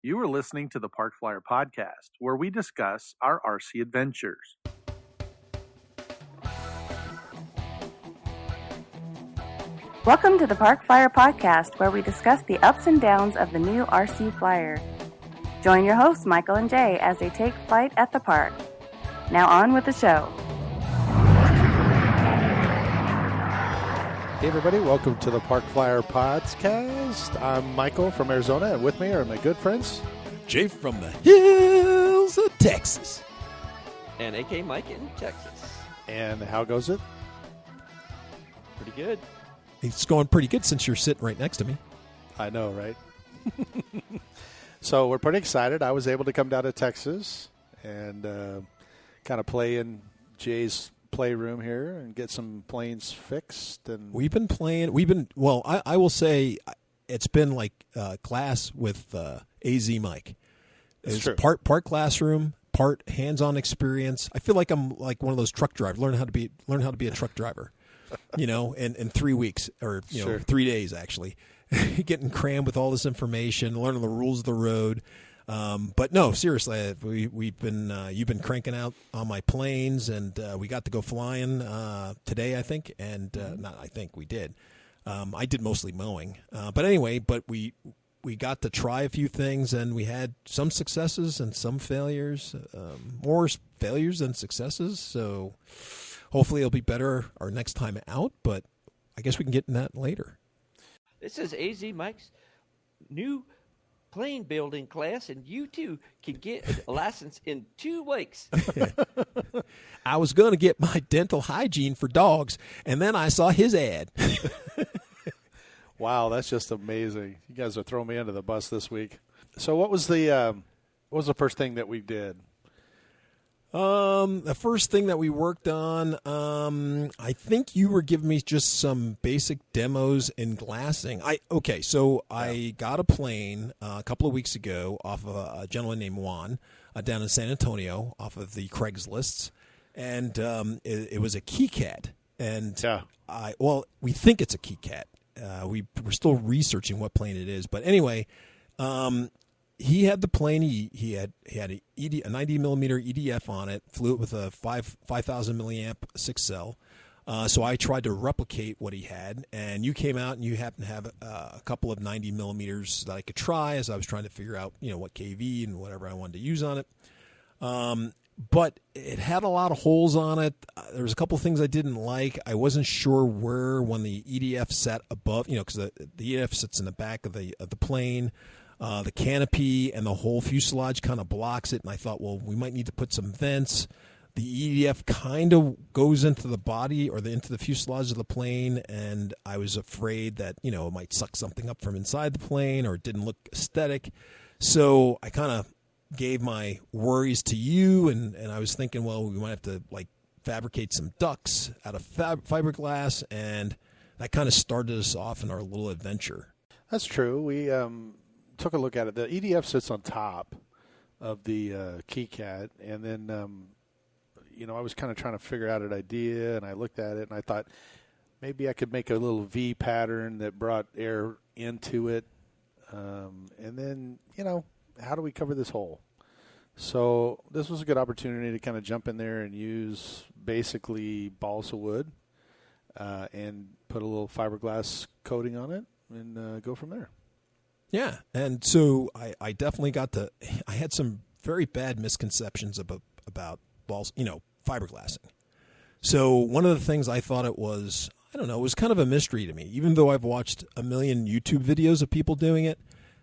You are listening to the Park Flyer Podcast, where we discuss our RC adventures. Welcome to the Park Flyer Podcast, where we discuss the ups and downs of the new RC Flyer. Join your hosts, Michael and Jay, as they take flight at the park. Now on with the show. Hey everybody, welcome to the Park Flyer Podcast. I'm Michael from Arizona, and with me are my good friends Jay from the hills of Texas. And AK Mike in Texas. And how goes it? Pretty good. It's going pretty good since you're sitting right next to me. I know, right? So we're pretty excited. I was able to come down to Texas and kind of play in Jay's playroom here and get some planes fixed. And we've been playing. I will say it's been like class with AZ Mike. It's true. Part classroom, part hands-on experience. I feel like I'm like one of those truck drivers. Learn how to be a truck driver. In 3 weeks or Sure. 3 days actually, getting crammed with all this information, learning the rules of the road. But no, seriously, you've been cranking out on my planes, and we got to go flying today, I think, and we did. I did mostly mowing, but anyway, we got to try a few things, and we had some successes and some failures, more failures than successes. So hopefully it'll be better our next time out, but I guess we can get in that later. This is AZ Mike's new plane building class, and you too can get a license in 2 weeks. I was going to get my dental hygiene for dogs, and then I saw his ad. Wow, that's just amazing. You guys are throwing me under the bus this week. So what was the first thing that we did? The first thing that we worked on, I think you were giving me just some basic demos in glassing. I got a plane a couple of weeks ago off of a gentleman named Juan down in San Antonio off of the Craigslists, and it was a KeyCat. And we think it's a KeyCat. We're still researching what plane it is, but anyway. He had the plane. He had a 90 millimeter EDF on it. Flew it with a 5,000 milliamp 6-cell. So I tried to replicate what he had, and you came out and you happened to have a couple of 90 millimeters that I could try as I was trying to figure out what KV and whatever I wanted to use on it. But it had a lot of holes on it. There was a couple of things I didn't like. I wasn't sure where when the EDF sat above, because the EDF sits in the back of the plane. The canopy and the whole fuselage kind of blocks it, and I thought, well, we might need to put some vents. The EDF kind of goes into the body or into the fuselage of the plane, and I was afraid that, it might suck something up from inside the plane or it didn't look aesthetic. So I kind of gave my worries to you, and I was thinking, well, we might have to fabricate some ducts out of fiberglass, and that kind of started us off in our little adventure. That's true. We took a look at it. The EDF sits on top of the KeyCat, and then I was kind of trying to figure out an idea, and I looked at it and I thought maybe I could make a little V pattern that brought air into it, and then how do we cover this hole? So this was a good opportunity to kind of jump in there and use basically balsa wood and put a little fiberglass coating on it and go from there. Yeah, and so I definitely I had some very bad misconceptions about balls, fiberglassing. So one of the things I thought it was kind of a mystery to me, even though I've watched a million YouTube videos of people doing it.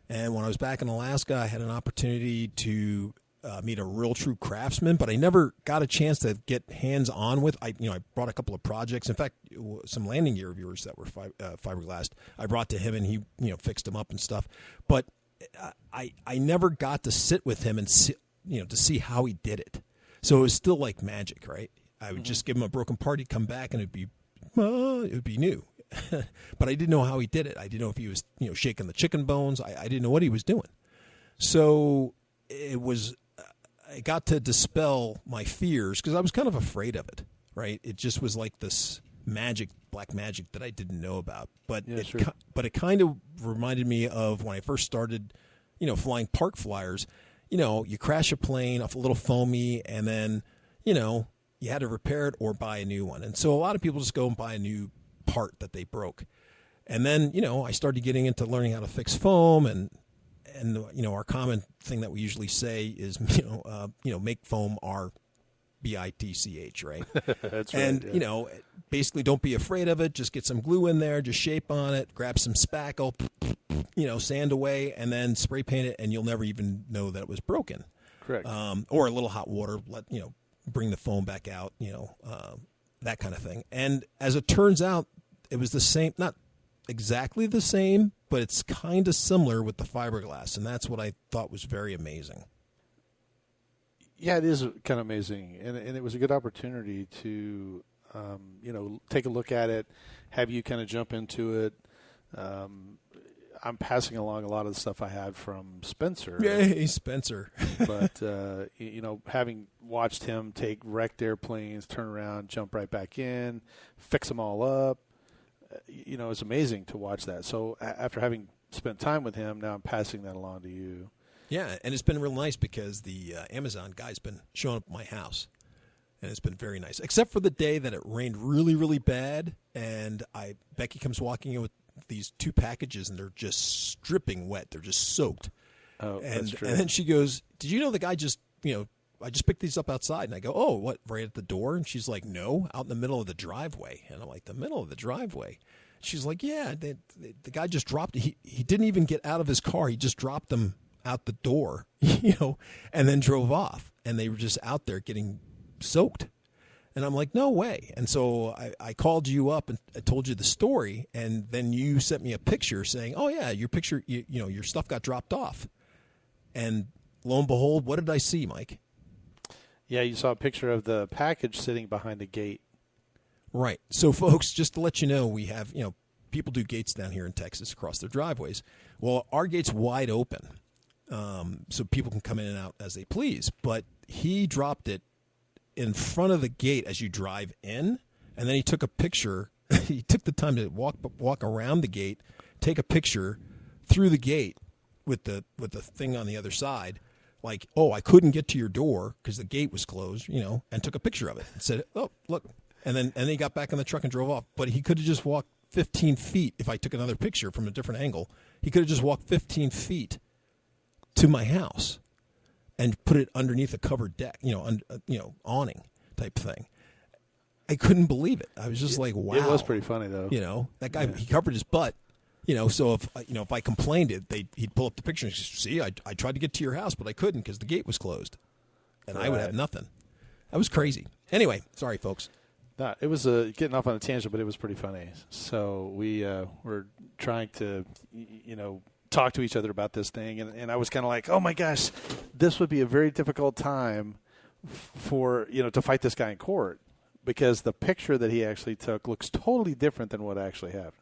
And when I was back in Alaska, I had an opportunity to meet a real true craftsman, but I never got a chance to get hands-on with. I brought a couple of projects. In fact, some landing gear viewers that were fiberglassed, I brought to him, and he fixed them up and stuff. But I never got to sit with him and see, to see how he did it. So it was still like magic, right? I would just give him a broken part, he'd come back, and it would be new. But I didn't know how he did it. I didn't know if he was shaking the chicken bones. I didn't know what he was doing. So I got to dispel my fears because I was kind of afraid of it, right? It just was like this black magic that I didn't know about. But it kind of reminded me of when I first started flying park flyers, you crash a plane off a little foamy, and then, you had to repair it or buy a new one. And so a lot of people just go and buy a new part that they broke. And then, I started getting into learning how to fix foam, and our common thing that we usually say is, make foam BITCH, right? That's right. And, yeah. Basically don't be afraid of it. Just get some glue in there, just shape on it, grab some spackle, sand away, and then spray paint it, and you'll never even know that it was broken. Correct. Or a little hot water, bring the foam back out, that kind of thing. And as it turns out, it was the same, not exactly the same, but it's kind of similar with the fiberglass, and that's what I thought was very amazing. Yeah, it is kind of amazing, and it was a good opportunity to, take a look at it, have you kind of jump into it. I'm passing along a lot of the stuff I had from Spencer. Yay, Spencer! But having watched him take wrecked airplanes, turn around, jump right back in, fix them all up, it's amazing to watch that. So after having spent time with him, now I'm passing that along to you. Yeah, and it's been real nice because the Amazon guy's been showing up at my house, and it's been very nice. Except for the day that it rained really, really bad, and Becky comes walking in with these 2 packages, and they're just dripping wet. They're just soaked. Oh, and, that's true. And then she goes, "Did you know the guy just, I just picked these up outside?" And I go, "Oh, what, right at the door?" And she's like, "No, out in the middle of the driveway." And I'm like, "The middle of the driveway?" She's like, "Yeah, the guy just dropped it. He didn't even get out of his car. He just dropped them out the door, and then drove off. And they were just out there getting soaked." And I'm like, "No way." And so I called you up and I told you the story. And then you sent me a picture saying, "Oh, yeah, your picture, your stuff got dropped off." And lo and behold, what did I see, Mike? Yeah, you saw a picture of the package sitting behind the gate. Right. So, folks, just to let you know, we have, people do gates down here in Texas across their driveways. Well, our gate's wide open, so people can come in and out as they please. But he dropped it in front of the gate as you drive in, and then he took a picture. He took the time to walk around the gate, take a picture through the gate with the thing on the other side, like, "Oh, I couldn't get to your door because the gate was closed," and took a picture of it and said, "Oh, look." And then he got back in the truck and drove off. But he could have just walked 15 feet if I took another picture from a different angle. He could have just walked 15 feet to my house and put it underneath a covered deck, awning type thing. I couldn't believe it. I was just like, wow. It was pretty funny, though. That guy, he covered his butt. So if I complained, he'd pull up the picture and say, "See, I tried to get to your house, but I couldn't because the gate was closed." And I would have nothing. That was crazy. Anyway, sorry, folks. No, it was getting off on a tangent, but it was pretty funny. So we were trying to, talk to each other about this thing, and I was kind of like, "Oh my gosh, this would be a very difficult time for to fight this guy in court because the picture that he actually took looks totally different than what actually happened."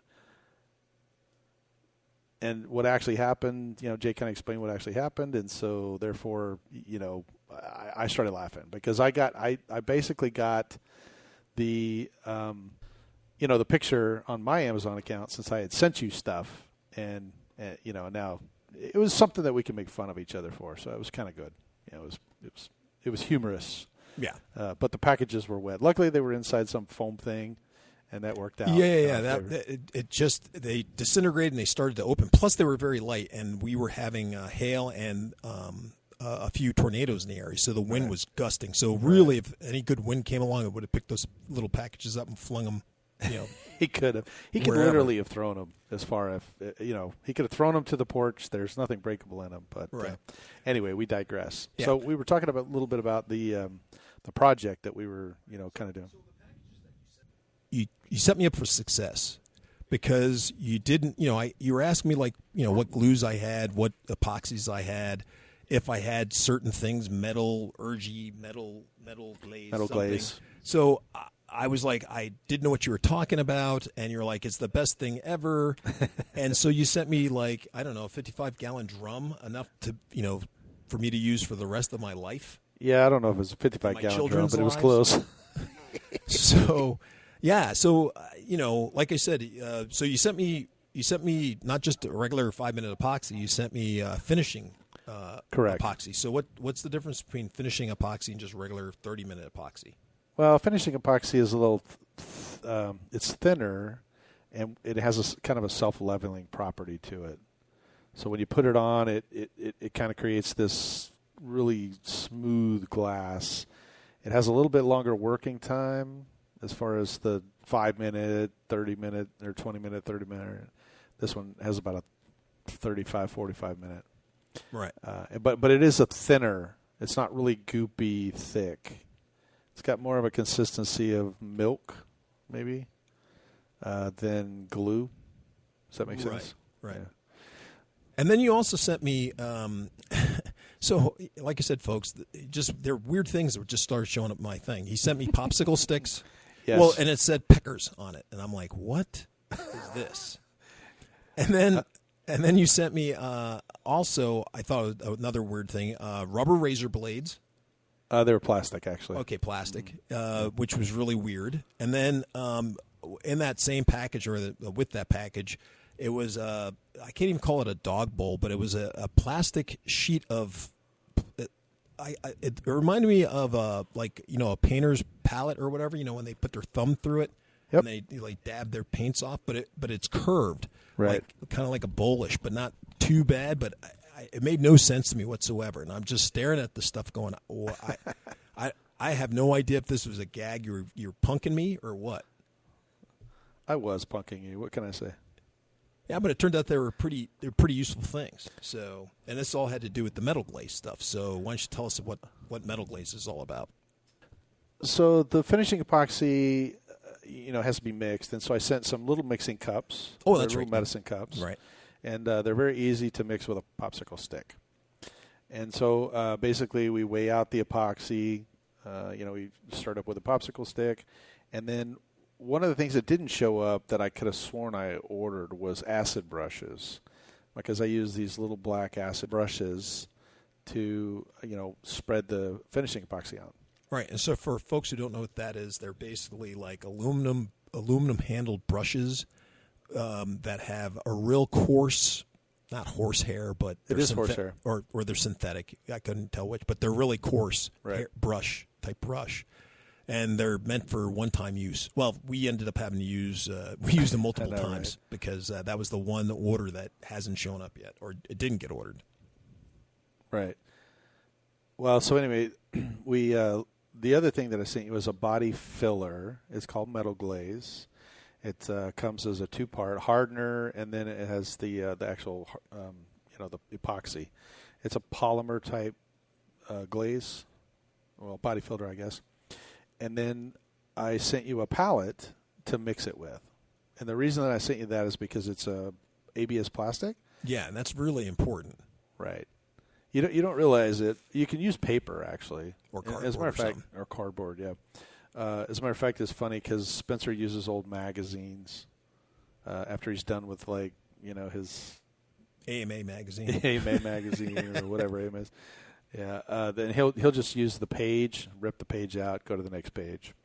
And what actually happened, Jay kind of explained what actually happened, and so therefore, I started laughing because I basically got the the picture on my Amazon account since I had sent you stuff, and now it was something that we can make fun of each other for, so it was kind of good. It was humorous. Yeah. But the packages were wet. Luckily, they were inside some foam thing, and that worked out. Yeah. They disintegrated and they started to open. Plus, they were very light, and we were having hail and a few tornadoes in the area, so the wind was gusting. So really, if any good wind came along, it would have picked those little packages up and flung them. He could have. He could wherever. literally have thrown them as far as he could have thrown them to the porch. There's nothing breakable in them. But anyway, we digress. Yeah. So we were talking a little bit about the project that we were kind of doing. You set me up for success because you didn't. You were asking me what glues I had, what epoxies I had. If I had certain things, metal, ergy, metal glaze. Metal glaze. So I was like, I didn't know what you were talking about, and you're like, it's the best thing ever. And so you sent me a 55-gallon drum, enough to, for me to use for the rest of my life. Yeah, I don't know if it was a 55-gallon drum, but it was close. So, yeah. So, like I said, so you sent me you sent me not just a regular 5-minute epoxy. You sent me finishing Correct. epoxy. So what's the difference between finishing epoxy and just regular 30-minute epoxy? Well, finishing epoxy is a little, it's thinner, and it has kind of a self-leveling property to it. So when you put it on, it kind of creates this really smooth glass. It has a little bit longer working time as far as the 5-minute, 30-minute, or 20-minute, 30-minute. This one has about a 35, 45-minute. Right. But it is a thinner. It's not really goopy thick. It's got more of a consistency of milk, maybe, than glue. Does that make sense? Right. Yeah. And then you also sent me, so like I said, folks, there are weird things that just started showing up my thing. He sent me popsicle sticks. Yes. Well, and it said peckers on it. And I'm like, what is this? And then you sent me also, I thought another weird thing, rubber razor blades. They were plastic, actually. Okay, plastic, which was really weird. And then in that same package, or with that package, it was I can't even call it a dog bowl, but it was a plastic sheet of. It reminded me of a painter's palette or whatever. When they put their thumb through it, Yep. and they like dab their paints off, but it's curved, Right? Kind of like a bowlish, but not too bad. But it made no sense to me whatsoever, and I'm just staring at the stuff going. Oh, I have no idea if this was a gag. You're punking me or what? I was punking you. What can I say? Yeah, but it turned out they're pretty useful things. So, and this all had to do with the metal glaze stuff. So, why don't you tell us what metal glaze is all about? So the finishing epoxy, has to be mixed, and so I sent some little mixing cups. Oh, that's little right. medicine cups, Right. And they're very easy to mix with a popsicle stick. And so basically, we weigh out the epoxy. We start up with a popsicle stick, and then one of the things that didn't show up that I could have sworn I ordered was acid brushes, because I use these little black acid brushes to spread the finishing epoxy on. Right. And so, for folks who don't know what that is, they're basically like aluminum handled brushes that have a real coarse, not horsehair, but It is horsehair, or they're synthetic. I couldn't tell which, but they're really coarse Right. brush, and they're meant for one-time use. Well, we ended up having to use we used them multiple I know, times because that was the one order that hasn't shown up yet, or it didn't get ordered. Right. Well, so anyway, we the other thing that I sent you was a body filler. It's called metal glaze. It comes as a 2-part hardener, and then it has the actual the epoxy. It's a polymer type glaze, well, body filler, I guess. And then I sent you a palette to mix it with. And the reason that I sent you that is because it's a ABS plastic. Yeah, and that's really important. Right. You don't realize it. You can use paper, actually. Or cardboard As a matter of or fact, something. or cardboard, yeah. As a matter of fact, it's funny because Spencer uses old magazines after he's done with, his AMA magazine. AMA magazine or whatever AMA is. Yeah, then he'll just use the page, rip the page out, go to the next page.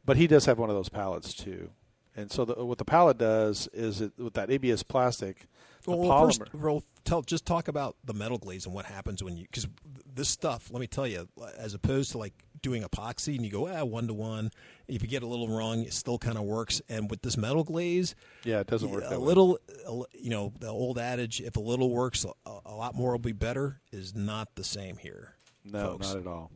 But he does have one of those palettes too. And so what the palette does is with that ABS plastic, the polymer. First, just talk about the metal glaze and what happens when because this stuff, let me tell you, as opposed to like doing epoxy and you go 1-to-1, if you get a little wrong, it still kind of works. And with this metal glaze, Yeah, it doesn't work that way. the old adage, if a little works, a lot more will be better, is not the same here. No, folks. not at all.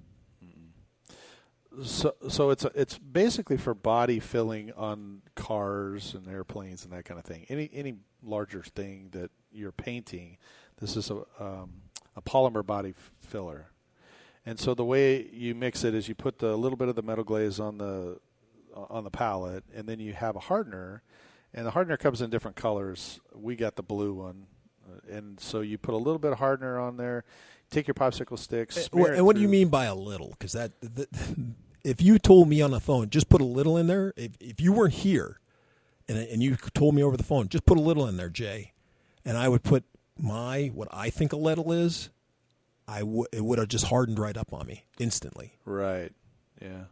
So it's basically for body filling on cars and airplanes and that kind of thing. Any larger thing that you're painting, this is a polymer body filler. And so the way you mix it is you put a little bit of the metal glaze on the palette, and then you have a hardener, and the hardener comes in different colors. We got the blue one, and so you put a little bit of hardener on there. Take your popsicle stick. And what do you mean by a little? Because if you told me on the phone, just put a little in there. If you weren't here, and you told me over the phone, just put a little in there, Jay, and I would put what I think a little is. It would have just hardened right up on me instantly. Right. Yeah.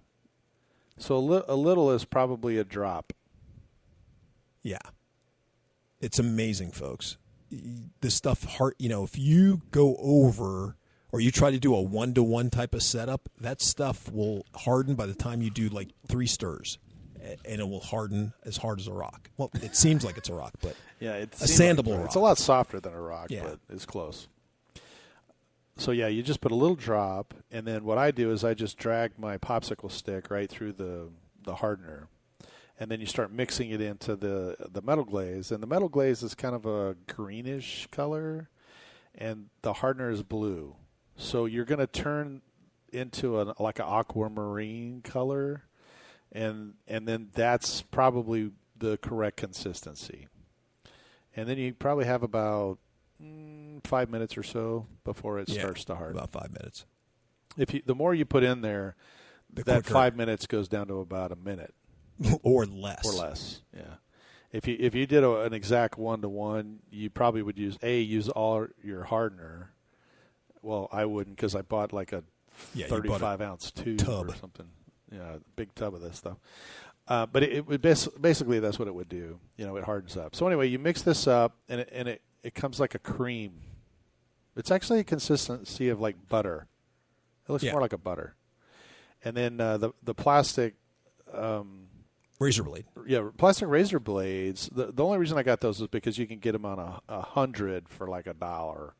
So a little is probably a drop. Yeah. It's amazing, folks. This stuff, if you go over or you try to do a 1-to-1 type of setup, that stuff will harden by the time you do like 3 stirs, and it will harden as hard as a rock. Well, it seems like it's a rock, but yeah, it's a sandable rock. It's a lot softer than a rock, Yeah. but it's close. So yeah, you just put a little drop, and then what I do is I just drag my popsicle stick right through the hardener, and then you start mixing it into the metal glaze, and the metal glaze is kind of a greenish color, and the hardener is blue. So you're going to turn into like an aquamarine color, and then that's probably the correct consistency. And then you probably have about 5 minutes or so before it starts to harden. About 5 minutes. The more you put in there, that quicker. 5 minutes goes down to about a minute or less. or less. Yeah. If you did an exact 1-to-1, you probably would use all your hardener. Well, I wouldn't, because I bought like a 35-ounce tube tub or something. Yeah, big tub of this stuff. But it would basically that's what it would do. It hardens up. So anyway, you mix this up, and it comes like a cream. It's actually a consistency of like butter. It looks more like a butter. And then the plastic razor blade. Yeah, plastic razor blades. The only reason I got those is because you can get them on 100 for like $1,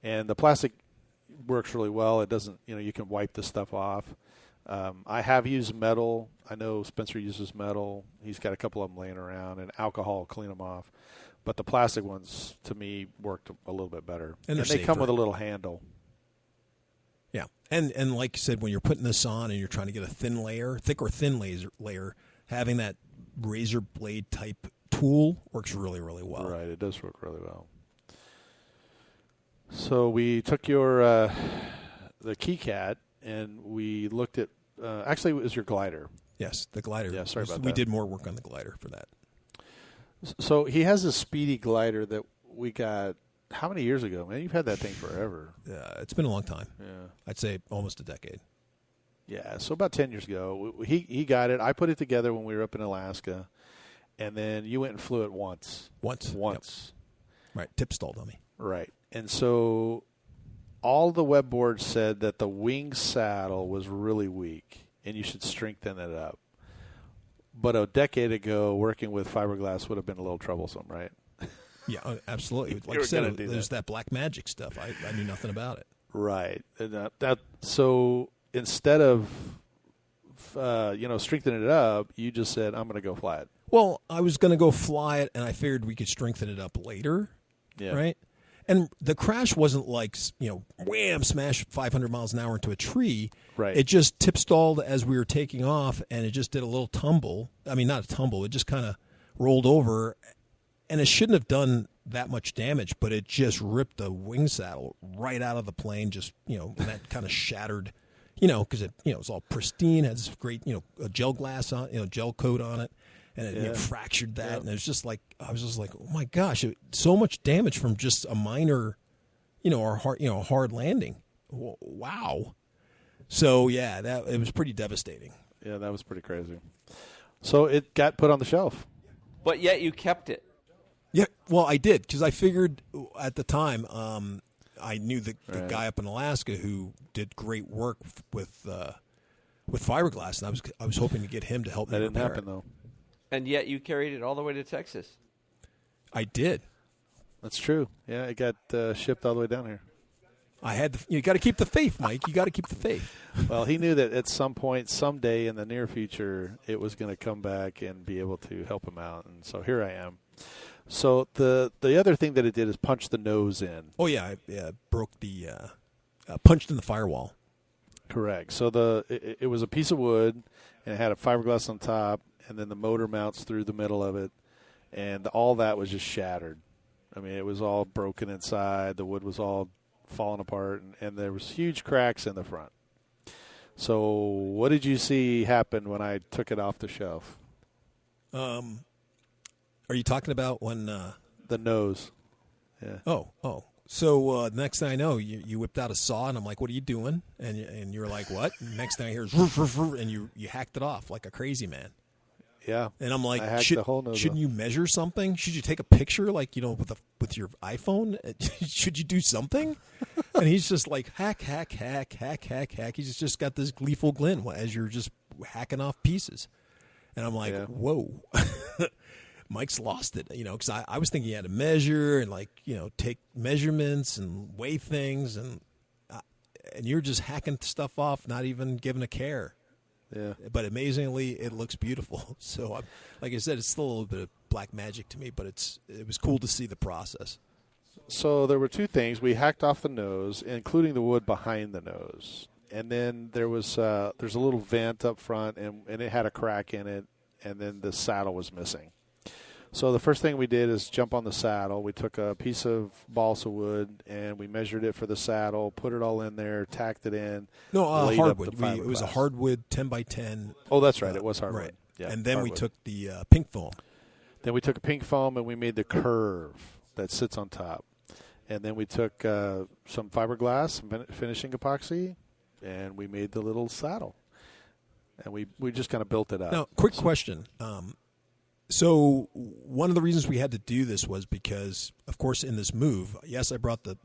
and the plastic works really well. It doesn't, you can wipe the stuff off. I have used metal. I know Spencer uses metal. He's got a couple of them laying around, and alcohol will clean them off. But the plastic ones, to me, worked a little bit better. And they come with a little handle. Yeah, and like you said, when you're putting this on and you're trying to get a thick or thin layer, having that razor blade type tool works really, really well. Right, it does work really well. So we took the KeyCat, and we looked at, actually it was your glider. Yes, the glider. Yeah, sorry about that. We did more work on the glider for that. So he has a speedy glider that we got, how many years ago, man? You've had that thing forever. It's been a long time. Yeah. I'd say almost a decade. Yeah, so about 10 years ago. He got it. I put it together when we were up in Alaska, and then you went and flew it once. Once. Yep. Right, tip stall dummy. Right. And so all the web boards said that the wing saddle was really weak, and you should strengthen it up. But a decade ago, working with fiberglass would have been a little troublesome, right? Yeah, absolutely. Like I said, there's that black magic stuff. I knew nothing about it. Right. And so instead of strengthening it up, you just said, I'm going to go fly it. Well, I was going to go fly it, and I figured we could strengthen it up later. Yeah. Right? And the crash wasn't like, wham, smash 500 miles an hour into a tree. Right. It just tip stalled as we were taking off, and it just did a little tumble. I mean, not a tumble. It just kind of rolled over, and it shouldn't have done that much damage, but it just ripped the wing saddle right out of the plane. Just, and that kind of shattered, because it, it was all pristine, had this great, a gel glass on, gel coat on it. And it fractured that, and it was just like, I was just like, oh my gosh, so much damage from just a minor, hard landing. Wow. So yeah, it was pretty devastating. Yeah, that was pretty crazy. So it got put on the shelf. But yet you kept it. Yeah, well, I did, because I figured at the time, I knew the guy up in Alaska who did great work with fiberglass, and I was hoping to get him to help me. That didn't repair happen it. though. And yet you carried it all the way to Texas. I did. That's true. Yeah, it got shipped all the way down here. I had. You got to keep the faith, Mike. You got to keep the faith. Well, he knew that at some point, someday in the near future, it was going to come back and be able to help him out, and so here I am. So the other thing that it did is punch the nose in. Oh yeah, I broke the punched in the firewall. Correct. So it was a piece of wood, and it had a fiberglass on top, and then the motor mounts through the middle of it, and all that was just shattered. I mean, it was all broken inside. The wood was all falling apart, and there was huge cracks in the front. So what did you see happen when I took it off the shelf? Are you talking about when the nose? Yeah. Oh. So next thing I know, you whipped out a saw, and I'm like, "What are you doing?" And you're like, "What?" And next thing I hear is, "Roof, roof, roof," and you hacked it off like a crazy man. Yeah. And I'm like, I hacked the whole nose shouldn't off. you measure something? Should you take a picture, like, with your iPhone? Should you do something? And he's just like, hack. He's just got this gleeful grin as you're just hacking off pieces. And I'm like, whoa. Mike's lost it, because I was thinking he had to measure and, like, take measurements and weigh things. And you're just hacking stuff off, not even giving a care. Yeah. But amazingly, it looks beautiful. So, like I said, it's still a little bit of black magic to me, but it was cool to see the process. So there were two things. We hacked off the nose, including the wood behind the nose. And then there's a little vent up front, and it had a crack in it, and then the saddle was missing. So the first thing we did is jump on the saddle. We took a piece of balsa wood, and we measured it for the saddle, put it all in there, tacked it in. No, laid up hardwood. the It was a fiberglass. hardwood 10x10. Oh, that's right. It was hardwood. Right. Yeah, and then hardwood. we took the pink foam. Then we took a pink foam, and we made the curve that sits on top. And then we took some fiberglass, some finishing epoxy, and we made the little saddle. And we just kind of built it up. Now, quick question. So one of the reasons we had to do this was because, of course, in this move, yes, I brought the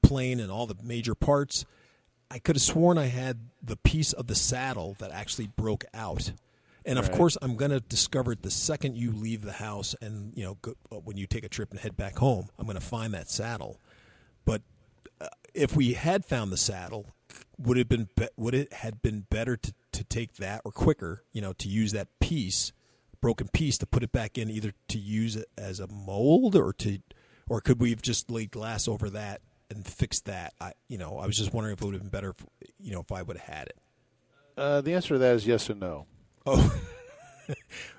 plane and all the major parts. I could have sworn I had the piece of the saddle that actually broke out. And, of course, I'm going to discover it the second you leave the house and, when you take a trip and head back home, I'm going to find that saddle. But if we had found the saddle, would it had been better to take that, or quicker, to use that broken piece, to put it back in, either to use it as a mold or could we have just laid glass over that and fixed that? I was just wondering if it would have been better if I would have had it. The answer to that is yes and no. Oh,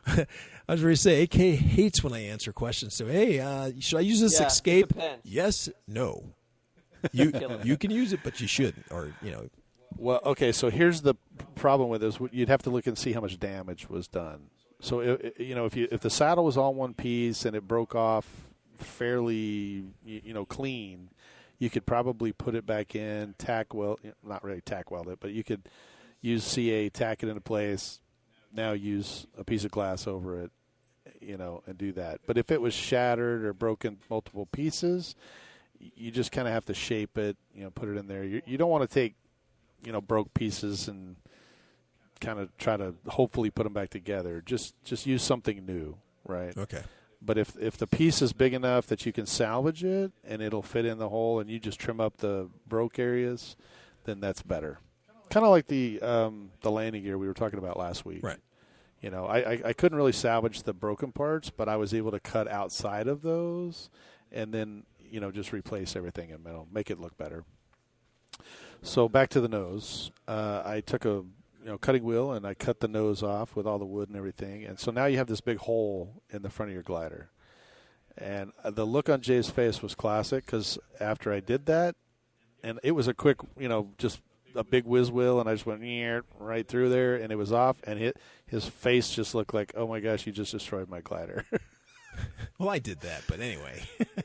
I was ready to say, AK hates when I answer questions. So, hey, should I use this Yeah, escape? it depends. Yes, no. You can use it, but you shouldn't. Or Well, okay, so here's the problem with this. You'd have to look and see how much damage was done. So, if the saddle was all one piece and it broke off fairly, clean, you could probably put it back in, not really tack weld it, but you could use CA, tack it into place, now use a piece of glass over it, and do that. But if it was shattered or broken multiple pieces, you just kind of have to shape it, put it in there. You don't want to take, broke pieces and kind of try to hopefully put them back together. Just use something new, right? okay. But if the piece is big enough that you can salvage it and it'll fit in the hole and you just trim up the broke areas, then that's better. Kind of like the landing gear we were talking about last week. Right. I couldn't really salvage the broken parts, but I was able to cut outside of those and then, just replace everything in metal, make it look better. So back to the nose. I took a cutting wheel and I cut the nose off with all the wood and everything. And so now you have this big hole in the front of your glider. And the look on Jay's face was classic because after I did that, and it was a quick, just a big whiz wheel, and I just went right through there, and it was off, and his face just looked like, oh my gosh, you just destroyed my glider. Well, I did that, but anyway,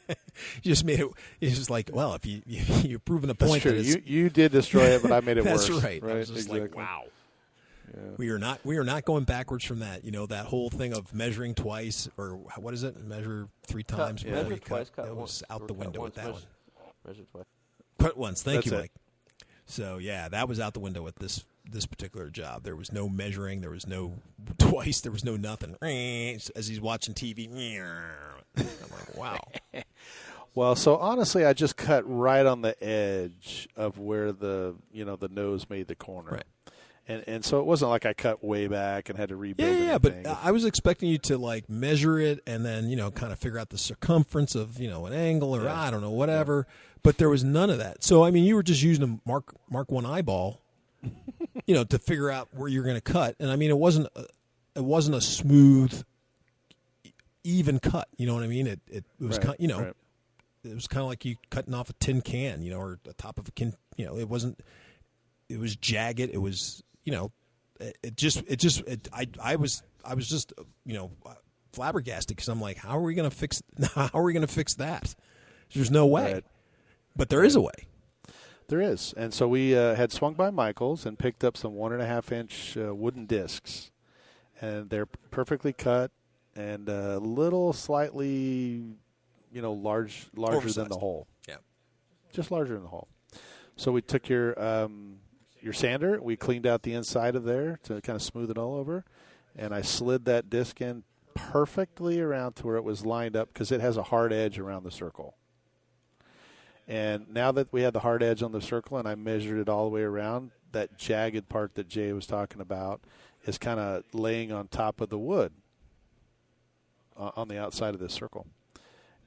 you just made it. It's just like, well, if you're proving a point, That's true. You did destroy it, but I made it that's worse. right. I was just like, wow. Yeah. We are not going backwards from that. That whole thing of measuring twice, or what is it? Measure three times before measure you twice, cut. That cut was once, out or the cut window once, with that one. measure twice. Cut once. Thank That's you, it. Mike. So yeah, that was out the window with this particular job. There was no measuring. There was no twice. There was no nothing. As he's watching TV, I'm like, wow. Well, so honestly, I just cut right on the edge of where the nose made the corner. Right. And so it wasn't like I cut way back and had to rebuild Yeah, but anything. I was expecting you to like measure it and then kind of figure out the circumference of an angle or I don't know whatever. Yeah. But there was none of that. So I mean, you were just using a Mark 1 eyeball, to figure out where you're going to cut. And I mean, it wasn't a smooth, even cut. You know what I mean? It was right, right. It was kind of like you cutting off a tin can, or the top of a can. It wasn't. It was jagged. It was. I was just flabbergasted because I'm like, how are we going to fix that? There's no way, right. But there is a way. There is, and so we had swung by Michael's and picked up some 1.5-inch wooden discs, and they're perfectly cut and a little slightly, larger Oversized. than the hole. Yeah. Just larger than the hole. So we took your sander, we cleaned out the inside of there to kind of smooth it all over, and I slid that disc in perfectly around to where it was lined up because it has a hard edge around the circle. And now that we had the hard edge on the circle and I measured it all the way around, that jagged part that Jay was talking about is kind of laying on top of the wood on the outside of this circle.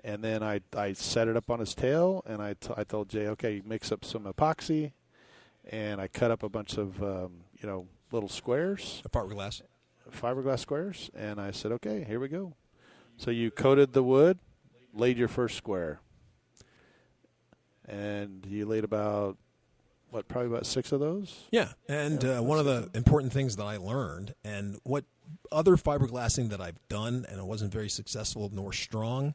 And then I set it up on his tail, and I told Jay, okay, mix up some epoxy, and I cut up a bunch of, little squares. Fiberglass squares, and I said, okay, here we go. So you coated the wood, laid your first square, and you laid probably about 6 of those? Yeah, and one of the important things that I learned, and what other fiberglassing that I've done, and it wasn't very successful nor strong,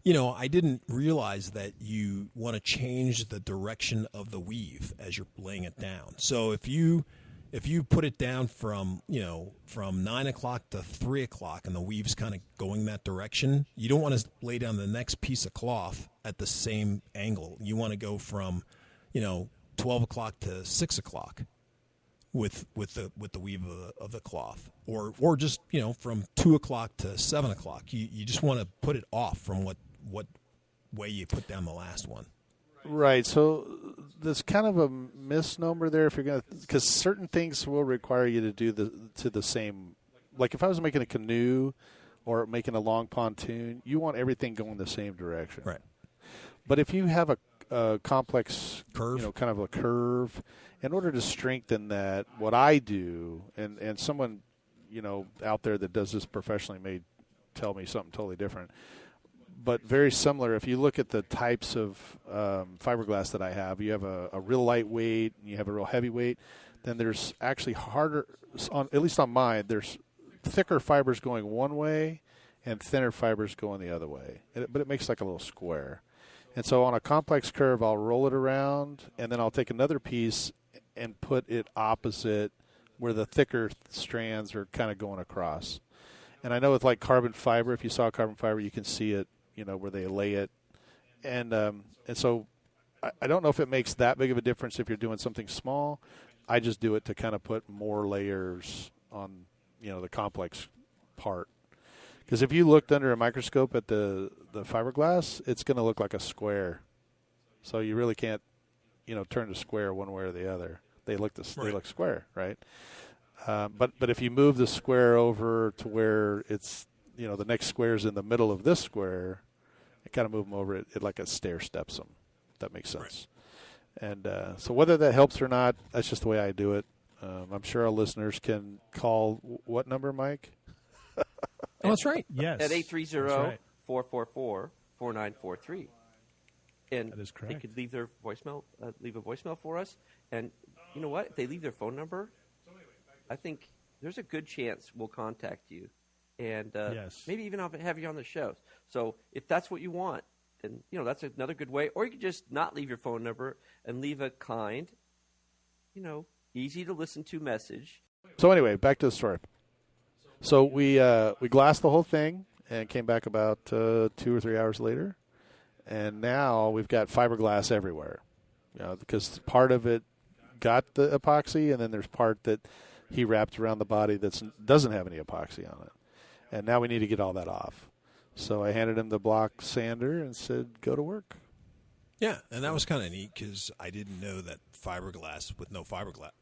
I didn't realize that you want to change the direction of the weave as you're laying it down. So if you put it down from 9 o'clock to 3 o'clock and the weave's kind of going that direction, you don't want to lay down the next piece of cloth at the same angle. You want to go from 12 o'clock to 6 o'clock with the weave of the cloth, or just from 2 o'clock to 7 o'clock. You just want to put it off from what way you put down the last one. Right. So there's kind of a misnomer there if you're going to, because certain things will require you to do the same. Like if I was making a canoe or making a long pontoon, you want everything going the same direction. Right. But if you have a complex curve, kind of a curve, in order to strengthen that, what I do, and someone out there that does this professionally may tell me something totally different. But very similar, if you look at the types of fiberglass that I have, you have a real lightweight and you have a real heavyweight. Then there's actually harder, at least on mine, there's thicker fibers going one way and thinner fibers going the other way. But it makes like a little square. And so on a complex curve, I'll roll it around, and then I'll take another piece and put it opposite where the thicker strands are kind of going across. And I know with like carbon fiber, if you saw carbon fiber, you can see it, where they lay it. And so I don't know if it makes that big of a difference if you're doing something small. I just do it to kind of put more layers on, the complex part. Because if you looked under a microscope at the fiberglass, it's going to look like a square. So you really can't, turn the square one way or the other. They look they look square, right? But if you move the square over to where it's, the next square is in the middle of this square, and kind of move them over, it like a stair steps them. If that makes sense. Right. And so whether that helps or not, that's just the way I do it. I'm sure our listeners can call what number, Mike? Oh, that's right. Yes. At 830-444-4943. And that is correct. they could leave their voicemail, leave a voicemail for us. And you know what? If they leave their phone number, I think there's a good chance we'll contact you. And yes. maybe even have you on the show. So if that's what you want, then that's another good way. Or you could just not leave your phone number and leave a kind, easy to listen to message. So anyway, back to the story. So we glassed the whole thing and came back about 2 or 3 hours later, and now we've got fiberglass everywhere. Because part of it got the epoxy, and then there's part that he wrapped around the body that doesn't have any epoxy on it. And now we need to get all that off. So I handed him the block sander and said, go to work. Yeah, and that was kind of neat because I didn't know that fiberglass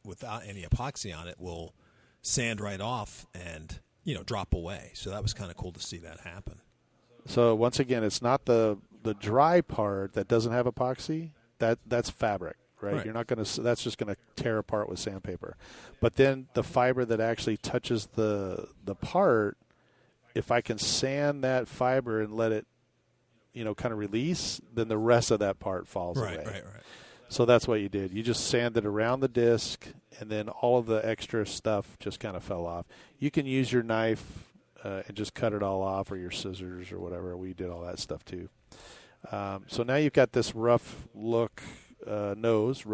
without any epoxy on it will sand right off and drop away. So that was kind of cool to see that happen. So once again, it's not the dry part that doesn't have epoxy. That's fabric, right? You're not going to. That's just going to tear apart with sandpaper. But then the fiber that actually touches the part, if I can sand that fiber and let it, kind of release, then the rest of that part falls away. Right. So that's what you did. You just sanded around the disc, and then all of the extra stuff just kind of fell off. You can use your knife and just cut it all off, or your scissors or whatever. We did all that stuff too. So now you've got this rough looking nose,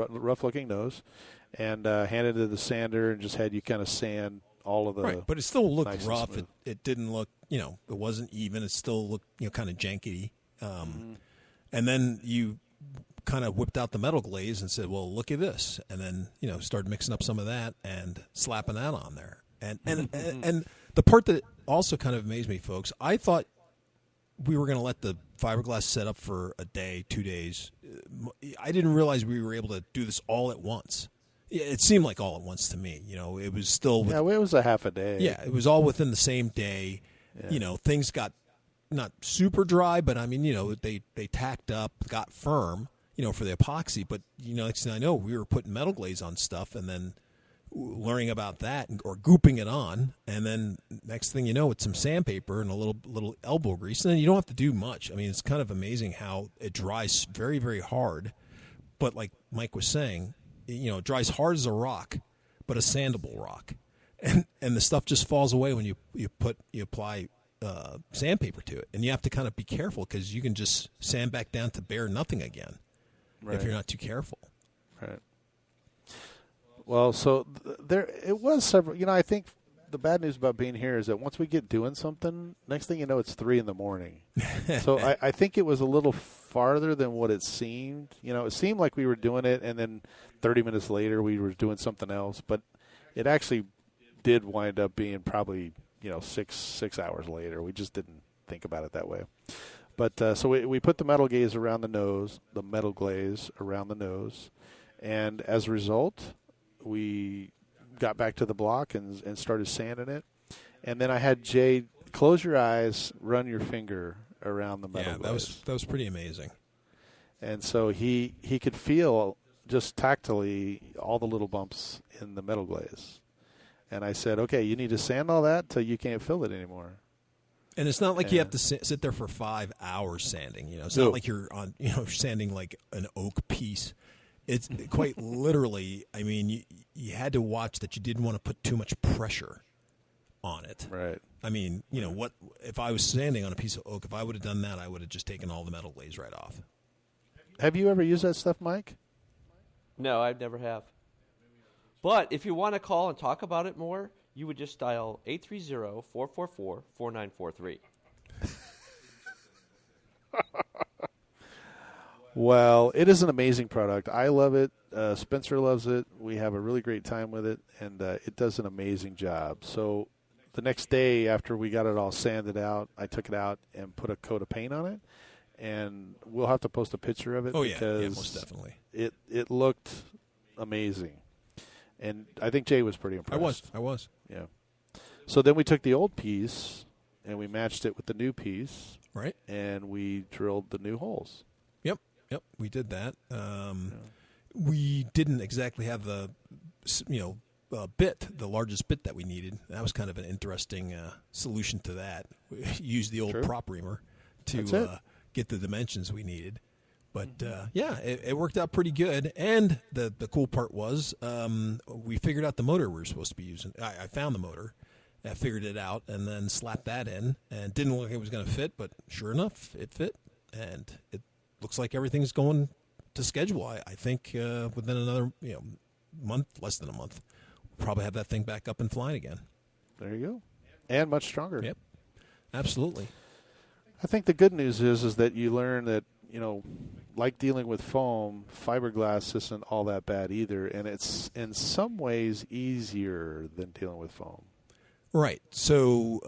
and handed it to the sander and just had you kind of sand all of the right. But it still looked nice and rough. smooth. It didn't look, it wasn't even. It still looked, kind of janky. And then you kind of whipped out the metal glaze and said, well, look at this. And then, started mixing up some of that and slapping that on there. And the part that also kind of amazed me, folks, I thought we were going to let the fiberglass set up for a day, 2 days. I didn't realize we were able to do this all at once. It seemed like all at once to me. It was still... it was a half a day. Yeah, it was all within the same day. Yeah. Things got not super dry, but I mean, they tacked up, got firm, for the epoxy. But, next thing I know, we were putting metal glaze on stuff and then learning about that or gooping it on. And then next thing you know, it's some sandpaper and a little elbow grease. And then you don't have to do much. I mean, it's kind of amazing how it dries very, very hard. But like Mike was saying, it dries hard as a rock, but a sandable rock. And the stuff just falls away when you apply sandpaper to it. And you have to kind of be careful because you can just sand back down to bare nothing again if you're not too careful. Right. Well, so there it was several. I think the bad news about being here is that once we get doing something, next thing you know, it's 3 a.m. So I think it was a little farther than what it seemed. It seemed like we were doing it, and then 30 minutes later we were doing something else. But it actually did wind up being probably 6 hours later. We just didn't think about it that way. But so we put the metal glaze around the nose, and as a result, we got back to the block and started sanding it. And then I had Jay close your eyes, run your finger around the metal glaze. That was pretty amazing. And so he could feel just tactily all the little bumps in the metal glaze. And I said, okay, you need to sand all that till you can't feel it anymore. And it's not like you have to sit there for 5 hours sanding. It's not like you're on, sanding like an oak piece. It's quite literally, I mean, you had to watch that you didn't want to put too much pressure on it. Right. I mean, what if I was sanding on a piece of oak, if I would have done that, I would have just taken all the metal glaze right off. Have you ever used that stuff, Mike? No, I never have. But if you want to call and talk about it more, you would just dial 830-444-4943. Well, it is an amazing product. I love it. Spencer loves it. We have a really great time with it, and it does an amazing job. So the next day after we got it all sanded out, I took it out and put a coat of paint on it, and we'll have to post a picture of it because yeah, most definitely. It looked amazing. And I think Jay was pretty impressed. I was. Yeah. So then we took the old piece and we matched it with the new piece. Right. And we drilled the new holes. Yep, we did that. We didn't exactly have the, the largest bit that we needed. That was kind of an interesting solution to that. We used the old prop reamer to get the dimensions we needed. But, it worked out pretty good. And the cool part was we figured out the motor we were supposed to be using. I found the motor. I figured it out and then slapped that in. And didn't look like it was going to fit, but sure enough, it fit. And it looks like everything's going to schedule. I think within another month, less than a month, we'll probably have that thing back up and flying again. There you go. And much stronger. Yep, absolutely. I think the good news is that you learn that, like dealing with foam, fiberglass isn't all that bad either, and it's in some ways easier than dealing with foam. Right. So,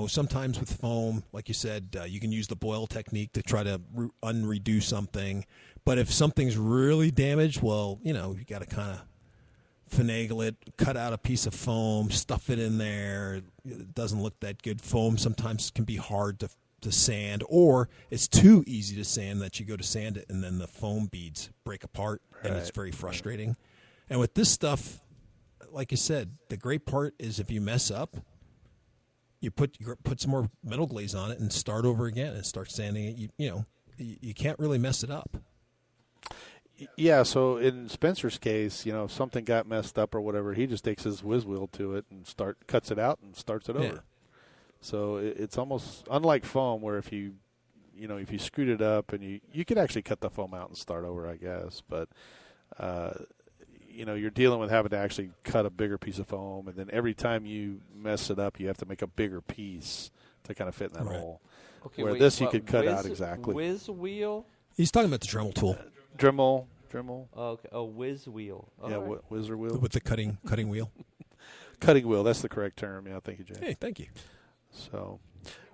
sometimes with foam, like you said, you can use the boil technique to try to unredo something. But if something's really damaged, well, you got to kind of finagle it, cut out a piece of foam, stuff it in there. It doesn't look that good. Foam sometimes can be hard to sand, or it's too easy to sand that you go to sand it and then the foam beads break apart, and it's very frustrating. Right. And with this stuff, like you said, the great part is if you mess up, you put some more metal glaze on it and start over again and start sanding it. You can't really mess it up. Yeah, so in Spencer's case, if something got messed up or whatever, he just takes his whiz wheel to it and cuts it out and starts it over. So it's almost unlike foam, where if you screwed it up and you could actually cut the foam out and start over, I guess. But you're dealing with having to actually cut a bigger piece of foam, and then every time you mess it up, you have to make a bigger piece to kind of fit in that hole. Okay, Where wait, this you what, could cut out exactly. Whiz wheel? He's talking about the Dremel tool Dremel. Oh, okay. Oh, whiz wheel. All Yeah, right. whizzer wheel. with the cutting wheel. Cutting wheel, that's the correct term. Yeah, thank you, Jay. Hey, thank you. So,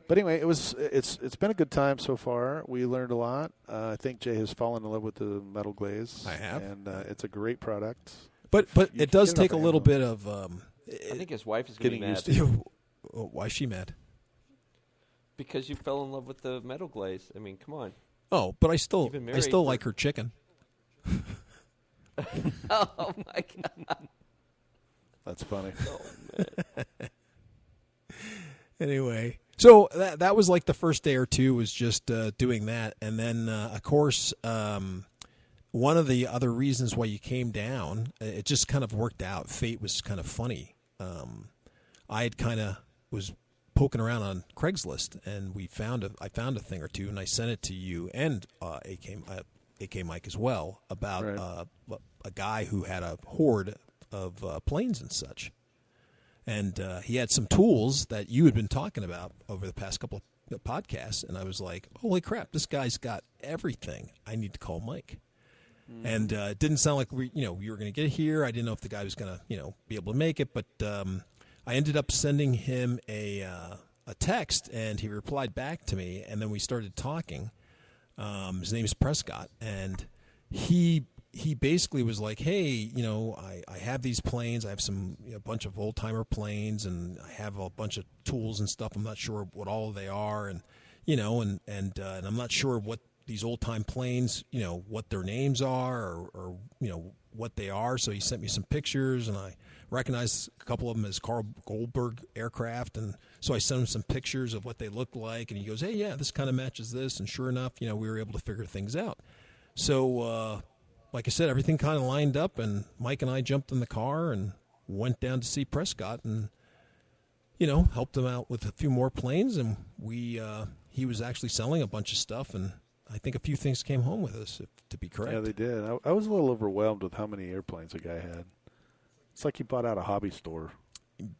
but anyway, it's been a good time so far. We learned a lot. I think Jay has fallen in love with the metal glaze. I have, and it's a great product. But You it does get it take a off little Amazon. bit of. I think his wife is going to be Getting mad used to Why is she mad? because you fell in love with the metal glaze. I mean, come on. Oh, but I still You've been married like for- her chicken. Oh my god. That's funny. Oh man. Anyway, so that was like the first day or two was just doing that, and then of course one of the other reasons why you came down, it just kind of worked out. Fate was kind of funny. I had kind of was poking around on Craigslist, and I found a thing or two, and I sent it to you and AK Mike as well about Right. A guy who had a horde of planes and such. And he had some tools that you had been talking about over the past couple of podcasts, and I was like, holy crap, this guy's got everything. I need to call Mike. And it didn't sound like we were going to get here. I didn't know if the guy was going to be able to make it, but I ended up sending him a text, and he replied back to me, and then we started talking. His name is Prescott, and he basically was like, hey, I have these planes. I have a bunch of old-timer planes, and I have a bunch of tools and stuff. I'm not sure what all they are, and and I'm not sure what these old-time planes, what their names are or what they are. So he sent me some pictures, and I recognized a couple of them as Carl Goldberg aircraft, and so I sent him some pictures of what they looked like, and he goes, hey, yeah, this kind of matches this, and sure enough, we were able to figure things out. So, like I said, everything kind of lined up, and Mike and I jumped in the car and went down to see Prescott, and helped him out with a few more planes, and he was actually selling a bunch of stuff, and I think a few things came home with us, to be correct. Yeah, they did. I was a little overwhelmed with how many airplanes the guy had. It's like he bought out a hobby store.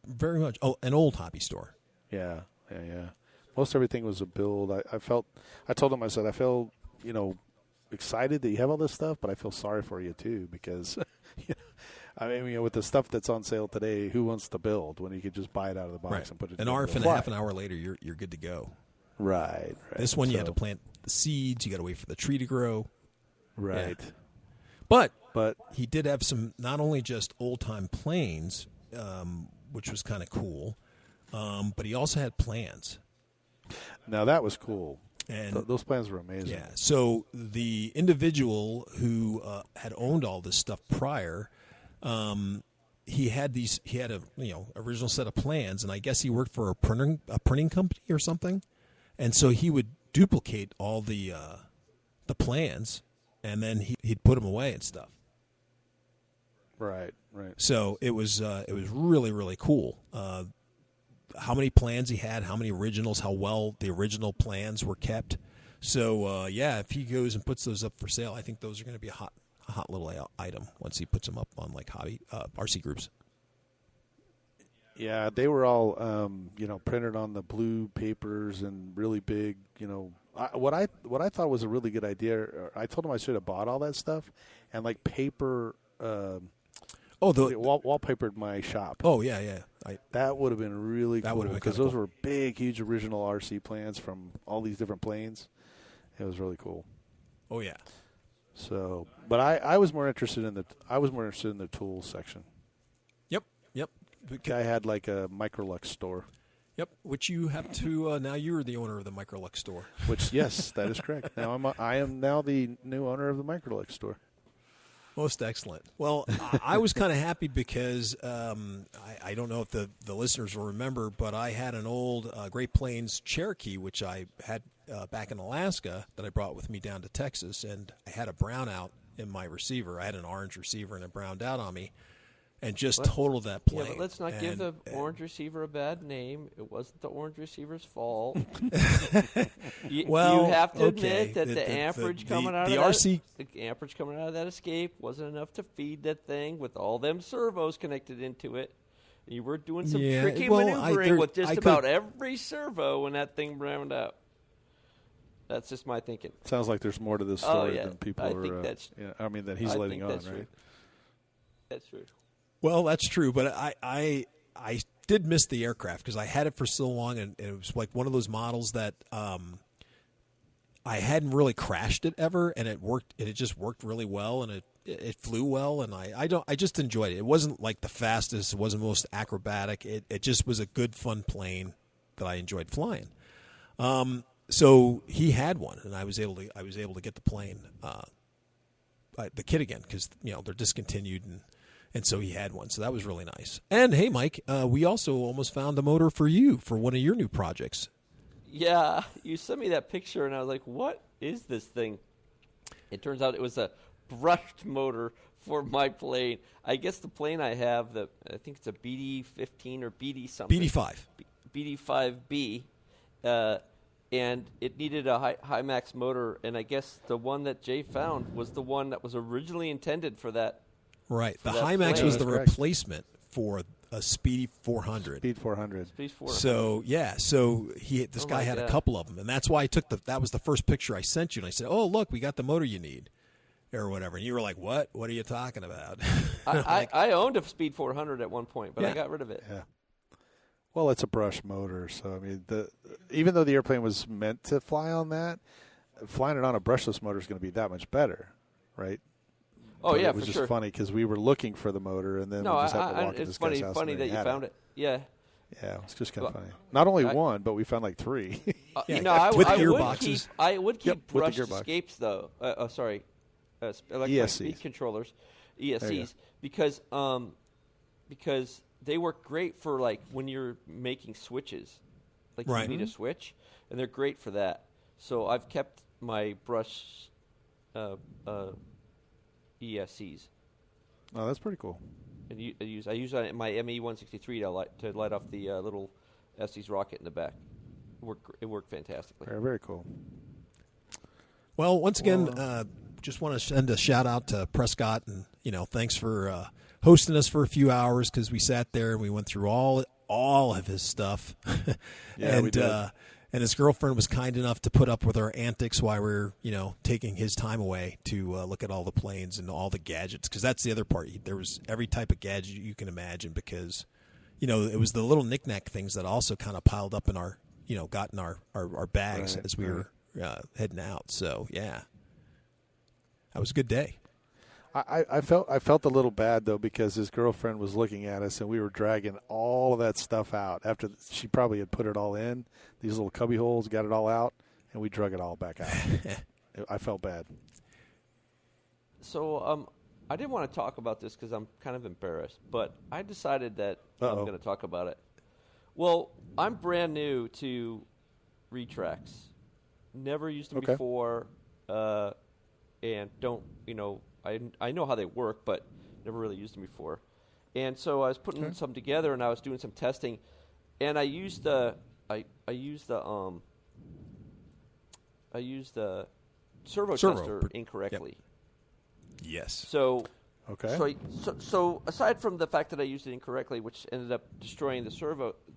Very much. Oh, an old hobby store. Yeah. Most everything was a build. I told him, I said, I feel, excited that you have all this stuff, but I feel sorry for you too, because, with the stuff that's on sale today, who wants to build when you could just buy it out of the box Right. and put it An together hour and and fly? half an hour later, you're good to go. Right. This one you had to So- plant the seeds. You got to wait for the tree to grow. Right. Yeah. But But he did have some, not only just old-time planes, which was kind of cool, but he also had plans. now that was cool. And Those plans were amazing. yeah, so the individual who had owned all this stuff prior, he had a original set of plans, and I guess he worked for a printing company or something, and so he would duplicate all the plans, and then he'd put them away and stuff. Right. So it was really, really cool. How many plans he had, how many originals, how well the original plans were kept. So if he goes and puts those up for sale, I think those are going to be a hot little item once he puts them up on like hobby RC groups. Yeah, they were all printed on the blue papers and really big. What I thought was a really good idea. I told him I should have bought all that stuff and like paper. Wallpapered my shop. Oh yeah. That would have been really That cool would have been because kinda those were big, huge original RC plans from all these different planes. It was really cool. Oh yeah. So, but I was more interested in the tools section. Yep. Guy had like a Microlux store. Yep. Which you have to now. You are the owner of the Microlux store. Which yes, that is correct. Now I am now the new owner of the Microlux store. Most excellent. Well, I was kind of happy because I don't know if the listeners will remember, but I had an old Great Plains Cherokee, which I had back in Alaska that I brought with me down to Texas, and I had a brownout in my receiver. I had an orange receiver and it browned out on me. and just totaled that plane. Yeah, but let's not give the orange receiver a bad name. It wasn't the orange receiver's fault. You have to admit that the amperage coming out of that escape wasn't enough to feed that thing with all them servos connected into it. You were doing some tricky maneuvering with just about every servo when that thing round up. That's just my thinking. Sounds like there's more to this story than people I think that's. that he's letting on, right? True. That's true. Well, that's true, but I did miss the aircraft because I had it for so long, and it was like one of those models that I hadn't really crashed it ever, and it worked. And it just worked really well, and it flew well, and I just enjoyed it. It wasn't like the fastest, it wasn't the most acrobatic. It just was a good, fun plane that I enjoyed flying. So he had one, and I was able to get the plane, the kit again, because they're discontinued, and so he had one. So that was really nice. And hey, Mike, we also almost found a motor for you for one of your new projects. Yeah, you sent me that picture, and I was like, "What is this thing?" It turns out it was a brushed motor for my plane. I guess the plane I have, I think it's a BD-15 or BD something. BD-5. BD-5B. And it needed a high max motor, and I guess the one that Jay found was the one that was originally intended for that. Right. The high max was the replacement for a Speedy 400. Speed 400. So this guy had a couple of them, and that's why I took that was the first picture I sent you, and I said, "Oh, look, we got the motor you need." Or whatever, and you were like, "What? What are you talking about?" I owned a Speed 400 at one point, but I got rid of it. Yeah. Well, it's a brush motor, so I mean, even though the airplane was meant to fly on that, flying it on a brushless motor is going to be that much better, right? Oh, yeah, it was just funny because we were looking for the motor, and then we just had to walk to this guy's house. It's funny that you found it. Yeah. Yeah, it's just kind of funny. Not only one, but we found like three. With gearboxes. I would keep brushed escapes, though. Electronic speed controllers, ESCs, because they work great for like when you're making switches, like you need a switch, and they're great for that. So I've kept my brush ESCs. Oh, that's pretty cool. And I use my ME-163 to light off the little Estes rocket in the back. It worked fantastically. Very, very cool. Well, once again, just want to send a shout out to Prescott, and thanks for hosting us for a few hours because we sat there and we went through all of his stuff. Yeah, we did. And his girlfriend was kind enough to put up with our antics while we were, taking his time away to look at all the planes and all the gadgets. Because that's the other part. There was every type of gadget you can imagine because, it was the little knick-knack things that also kind of piled up in our, got in our bags as we were heading out. So, yeah. That was a good day. I felt a little bad, though, because his girlfriend was looking at us, and we were dragging all of that stuff out. After she probably had put it all in, these little cubby holes, got it all out, and we drug it all back out. I felt bad. So I didn't want to talk about this because I'm kind of embarrassed, but I decided that I'm going to talk about it. Well, I'm brand new to retracts. Never used them before, and don't, I know how they work, but never really used them before. And so I was putting some together, and I was doing some testing, and I used the servo tester incorrectly. Yep. Yes. So So aside from the fact that I used it incorrectly, which ended up destroying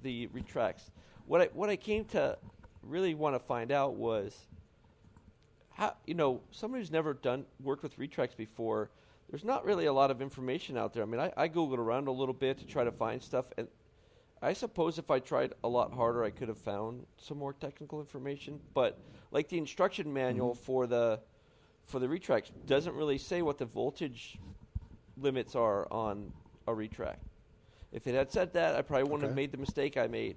the retracts, what I came to really want to find out was how, somebody who's never worked with retracts before, there's not really a lot of information out there. I mean, I Googled around a little bit to try to find stuff, and I suppose if I tried a lot harder, I could have found some more technical information. But like the instruction manual for the retracts doesn't really say what the voltage limits are on a retract. If it had said that, I probably wouldn't have made the mistake I made.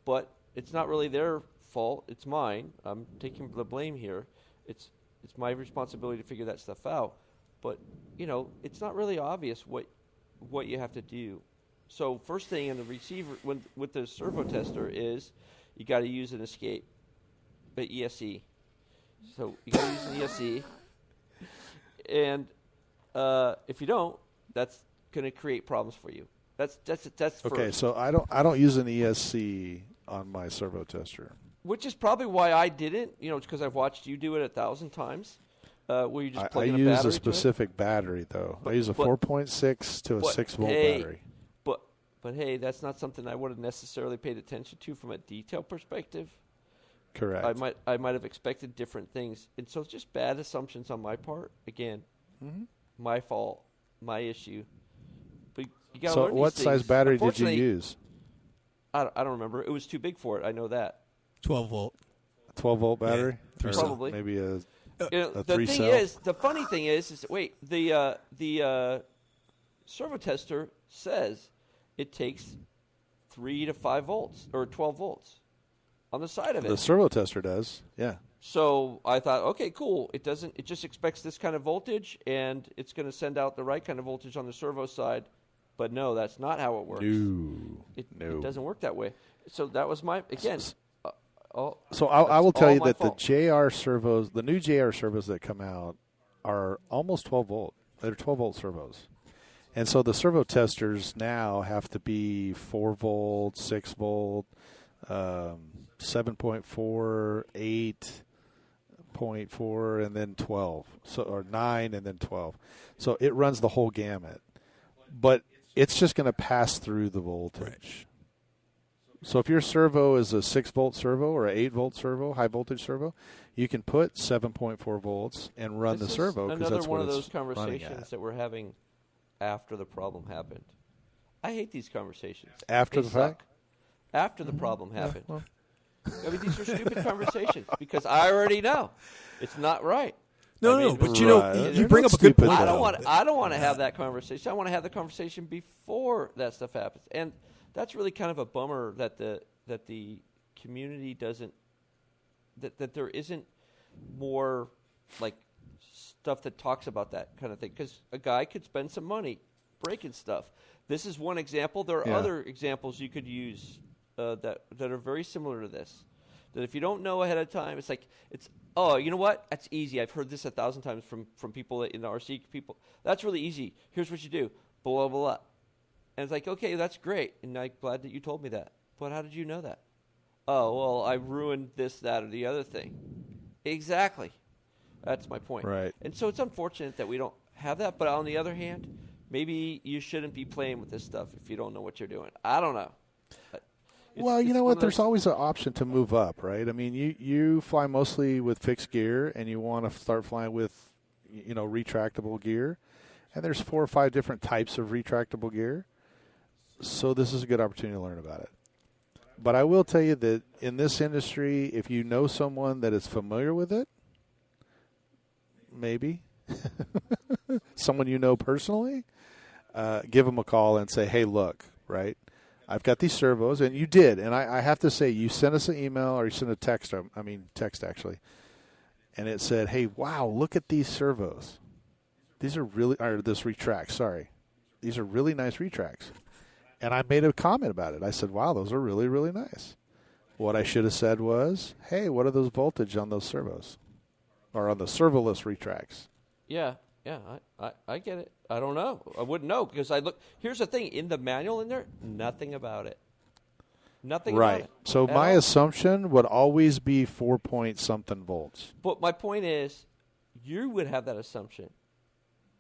But it's not really their fault. It's mine. I'm taking the blame here. It's my responsibility to figure that stuff out. But, it's not really obvious what you have to do. So first thing in the receiver with the servo tester is you got to use an escape, the ESC. So you got to use an ESC. And if you don't, that's going to create problems for you. That's okay. first. So I don't use an ESC on my servo tester, which is probably why I didn't. It's because I've watched you do it 1,000 times. Where you just plug in a battery. I use a specific battery though. I use a 4.6 to a 6 volt battery. But hey, that's not something I would have necessarily paid attention to from a detail perspective. Correct. I might have expected different things, and so it's just bad assumptions on my part. Again, my fault, my issue. But you got to learn these what things. size battery did you use? I don't remember. It was too big for it. I know that. 12 volt. 12 volt battery. Yeah, probably. Maybe a the 3 thing cell. is, the funny thing is wait, the servo tester says it takes 3 to 5 volts or 12 volts on the side of it. The servo tester does, yeah. So I thought, okay, cool. It doesn't. It just expects this kind of voltage, and it's going to send out the right kind of voltage on the servo side. But no, that's not how it works. No. It doesn't work that way. So that was my again. So I will tell you that fault. the JR servos, the new JR servos that come out, are almost 12 volt. They're 12 volt servos. And so the servo testers now have to be 4 volt, 6 volt, 7.4, 8.4, and then 12. Or 9 and then 12. So it runs the whole gamut. But it's just going to pass through the voltage. Right. So if your servo is a 6 volt servo or an 8 volt servo, high voltage servo, you can put 7.4 volts and run the servo because that's what it's running at. Another one of those conversations that we're having after the problem happened. I hate these conversations. After the fact? After the problem happened. Yeah, well. I mean, these are stupid conversations because I already know it's not right. No, but you bring up a good point. I don't want to have that conversation. I want to have the conversation before that stuff happens, and that's really kind of a bummer that the community doesn't that there isn't more like stuff that talks about that kind of thing, because a guy could spend some money breaking stuff. This is one example. There are other examples you could use that are very similar to this. That if you don't know ahead of time, it's you know what? That's easy. I've heard this 1,000 times from people in the RC people. That's really easy. Here's what you do. Blah, blah, blah. And it's like, okay, that's great. And I'm glad that you told me that. But how did you know that? Oh, well, I ruined this, that, or the other thing. Exactly. That's my point. Right. And so it's unfortunate that we don't have that. But on the other hand, maybe you shouldn't be playing with this stuff if you don't know what you're doing. I don't know. Well, you know what? There's always an option to move up, right? I mean, you fly mostly with fixed gear, and you want to start flying with, retractable gear. And there's 4 or 5 different types of retractable gear. So this is a good opportunity to learn about it. But I will tell you that in this industry, if you know someone that is familiar with it, maybe, someone you know personally, give them a call and say, hey, look, right? I've got these servos, and you did. And I have to say, you sent us an email or you sent a text, text actually, and it said, hey, wow, look at these servos. These are really, or this retract, sorry. These are really nice retracts. And I made a comment about it. I said, wow, those are really, really nice. What I should have said was, hey, what are those voltage on those servos? Or on the servoless retracts? Yeah, I get it. I don't know. I wouldn't know because here's the thing. In the manual in there, nothing about it. Nothing about it. So my assumption would always be 4-point-something volts. But my point is, you would have that assumption.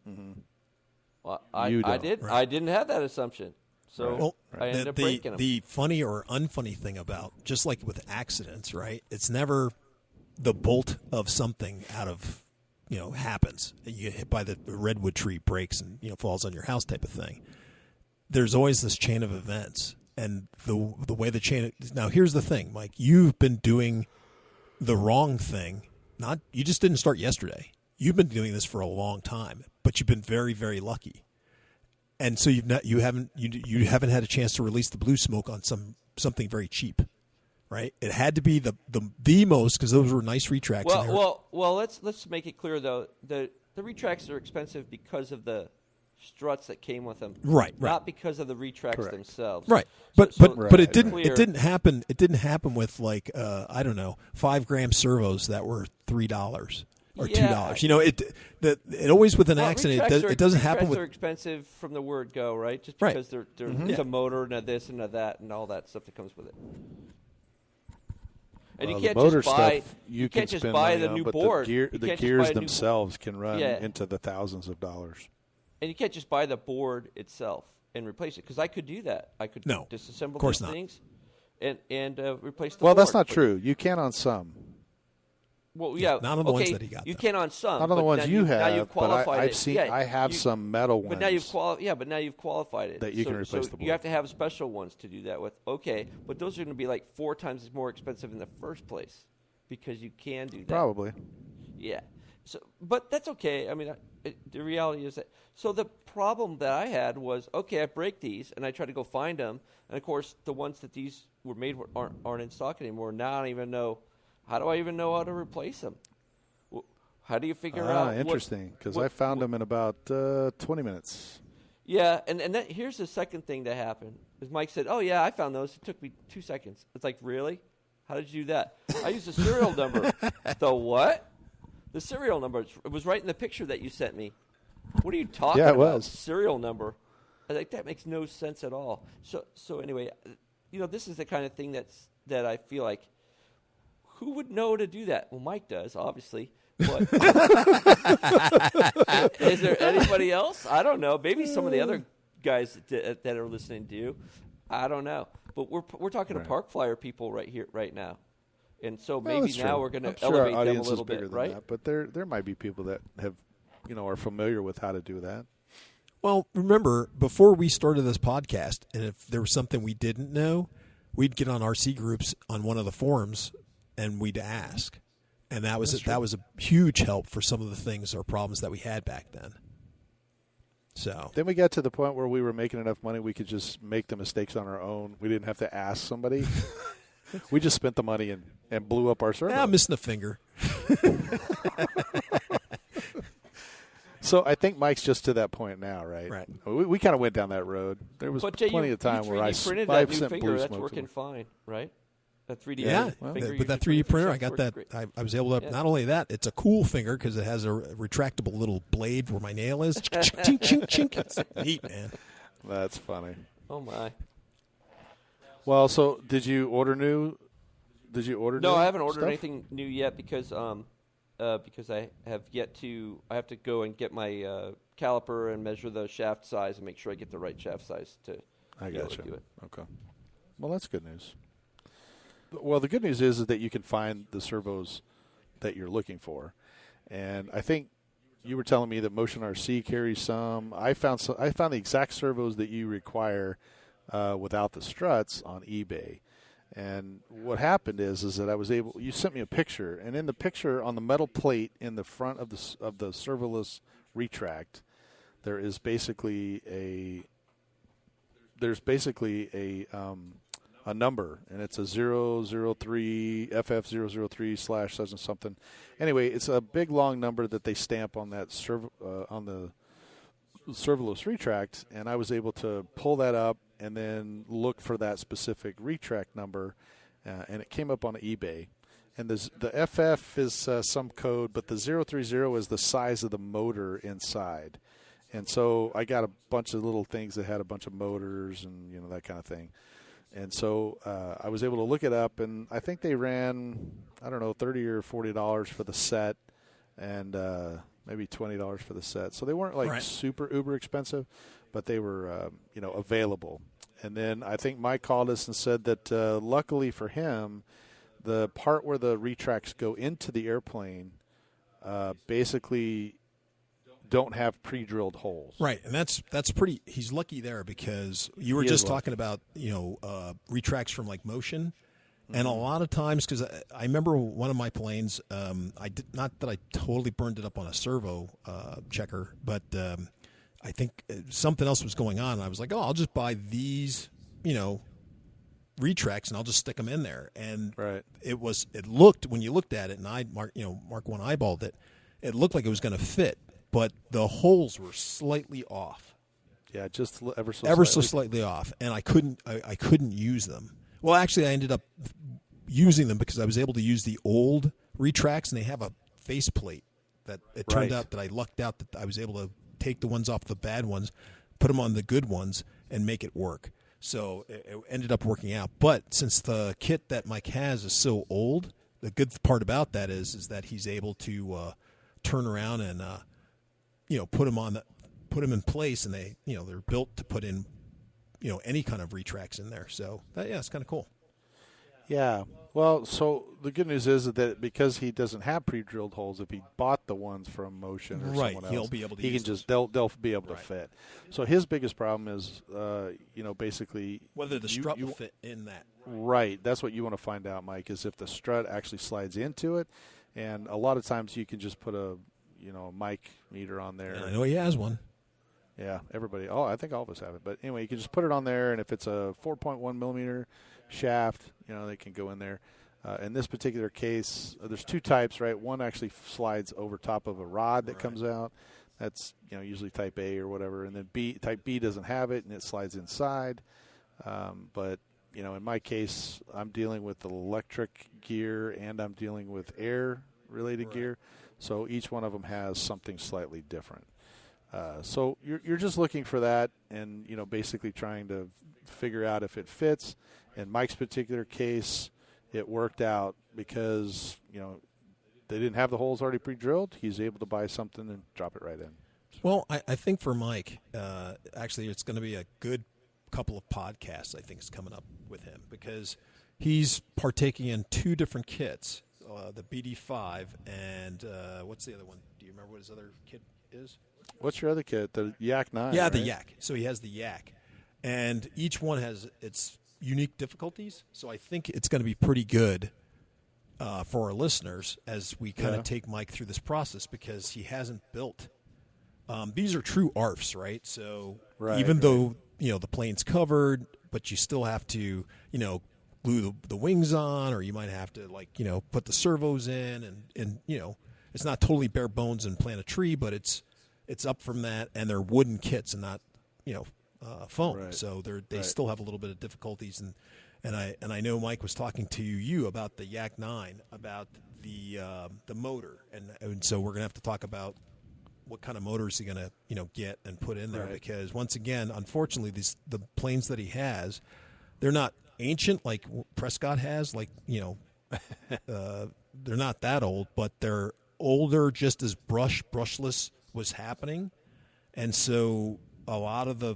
Mm-hmm. Well, I didn't have that assumption. So I ended up breaking them. The funny or unfunny thing about, just like with accidents, right? It's never the bolt of something out of, happens. You get hit by the redwood tree, breaks, and, falls on your house type of thing. There's always this chain of events. And the way the chain... Now, here's the thing, Mike. You've been doing the wrong thing. You just didn't start yesterday. You've been doing this for a long time, but you've been very, very lucky. And so you haven't had a chance to release the blue smoke on something very cheap, right? It had to be the most, because those were nice retracts. Well, let's make it clear though, the retracts are expensive because of the struts that came with them, right? Not because of the retracts themselves, right? But it didn't happen. It didn't happen with 5 gram servos that were $3. or $2. You know, it always with an accident it doesn't happen with. Retracts are expensive from the word go, right? Just because there's a motor and a this and a that and all that stuff that comes with it. And you can't just buy. You can't just buy the new board. The gears themselves can run into the thousands of dollars. And you can't just buy the board itself and replace it, because I could do that. I could disassemble these things and replace the board. Well, that's not true. You can on some. Well, yeah. Not on the ones that he got. You can on some. Not on the ones you have. Now you've qualified but I've seen. I have some metal ones. But now you've qualified it. That you can replace the board. You have to have special ones to do that with. Okay, but those are going to be like 4 times more expensive in the first place, because you can do that. Probably. Yeah. So, but that's okay. I mean, the reality is that. So the problem that I had was, okay, I break these and I try to go find them, and of course the ones that these were made aren't in stock anymore. Now I don't even know. How do I even know how to replace them? How do you figure out? Interesting, because I found them in about 20 minutes. Yeah, and here's the second thing that happened. Is Mike said, "Oh yeah, I found those. It took me 2 seconds." It's like, really? How did you do that? I used the serial number. The what? The serial number. It was right in the picture that you sent me. What are you talking about? Yeah, it was. Serial number. I think that makes no sense at all. So anyway, this is the kind of thing that I feel like. Who would know to do that? Well, Mike does, obviously. But is there anybody else? I don't know. Maybe some of the other guys that are listening to you. I don't know. But we're talking to Park Flyer people right now, and so maybe now we're going to elevate them a little bit, right? That, but there might be people that have, are familiar with how to do that. Well, remember, before we started this podcast, and if there was something we didn't know, we'd get on RC groups on one of the forums, and we'd ask. And that was a huge help for some of the things or problems that we had back then. So then we got to the point where we were making enough money we could just make the mistakes on our own. We didn't have to ask somebody. We just spent the money and blew up our server. I'm missing a finger. So I think Mike's just to that point now, right? Right. We kind of went down that road. There was plenty of time where I printed that new finger. That's working fine, right? That 3D finger. With that 3D printer, I got that. I was able to. Not only that, it's a cool finger because it has a retractable little blade where my nail is. Chink, chink, chink. It's neat, man. That's funny. Oh my. Well, so did you order new? No, I haven't ordered anything new yet because I have yet to. I have to go and get my caliper and measure the shaft size and make sure I get the right shaft size to be able to do it. Okay. Well, that's good news. Well, the good news is that you can find the servos that you're looking for, and I think you were telling me that Motion RC carries some. I found the exact servos that you require without the struts on eBay. And what happened is that I was able. You sent me a picture, and in the picture on the metal plate in the front of the servoless retract, there's basically a number, and it's a 003 FF003 / such and something. Anyway, it's a big long number that they stamp on that on the servoless retract, and I was able to pull that up and then look for that specific retract number, and it came up on eBay. And the FF is some code, but the 030 is the size of the motor inside. And so I got a bunch of little things that had a bunch of motors and that kind of thing. And so I was able to look it up, and I think they ran, I don't know, $30 or $40 for the set, and maybe $20 for the set. So they weren't super uber expensive, but they were available. And then I think Mike called us and said that luckily for him, the part where the retracts go into the airplane basically don't have pre-drilled holes. Right, and that's pretty. He's lucky there because you were just talking about retracts from like Motion, and a lot of times because I remember one of my planes. I did not that I totally burned it up on a servo checker, but I think something else was going on. And I was like, I'll just buy these, retracts, and I'll just stick them in there. And it looked when you looked at it, and Mark one eyeballed it. It looked like it was going to fit. But the holes were slightly off. Yeah, just ever so slightly off, and I couldn't use them. Well, actually, I ended up using them because I was able to use the old retracts, and they have a faceplate that it turned out that I lucked out that I was able to take the ones off the bad ones, put them on the good ones, and make it work. So it ended up working out. But since the kit that Mike has is so old, the good part about that is that he's able to turn around and put them in place, and they're built to put in any kind of retracts in there. So it's kind of cool. Yeah. Well, so the good news is that because he doesn't have pre-drilled holes, if he bought the ones from Motion or someone else, he'll be able to. He can just they'll be able to fit. So his biggest problem is, basically whether the strut will fit in that. Right. That's what you want to find out, Mike, is if the strut actually slides into it, and a lot of times you can just put a mic meter on there. And I know he has one. Yeah, everybody. Oh, I think all of us have it. But anyway, you can just put it on there, and if it's a 4.1 millimeter shaft, they can go in there. In this particular case, there's two types, right? One actually slides over top of a rod that comes out. That's usually type A or whatever, and then type B doesn't have it, and it slides inside. But in my case, I'm dealing with electric gear and I'm dealing with air-related gear, so each one of them has something slightly different. So you're just looking for that, and basically trying to figure out if it fits. In Mike's particular case, it worked out because they didn't have the holes already pre-drilled. He's able to buy something and drop it right in. Well, I think for Mike, actually, it's going to be a good couple of podcasts. I think is coming up with him because he's partaking in two different kits, the BD5 and what's the other one? Do you remember what his other kit is? What's your other kit? The Yak 9. Yeah, right? the Yak. So he has the Yak, and each one has its unique difficulties. So I think it's going to be pretty good for our listeners as we kind of take Mike through this process because he hasn't built. These are true ARFs, right? So even though the plane's covered, but you still have to glue the wings on, or you might have to put the servos in, and it's not totally bare bones and plant a tree, but it's up from that, and they're wooden kits and not foam. Right. So they still have a little bit of difficulties, and I know Mike was talking to you about the Yak 9, about the motor, and so we're gonna have to talk about what kind of motors he's gonna get and put in there because once again, unfortunately, the planes that he has, they're not ancient like Prescott has, they're not that old, but they're older just as brushless was happening, and so a lot of the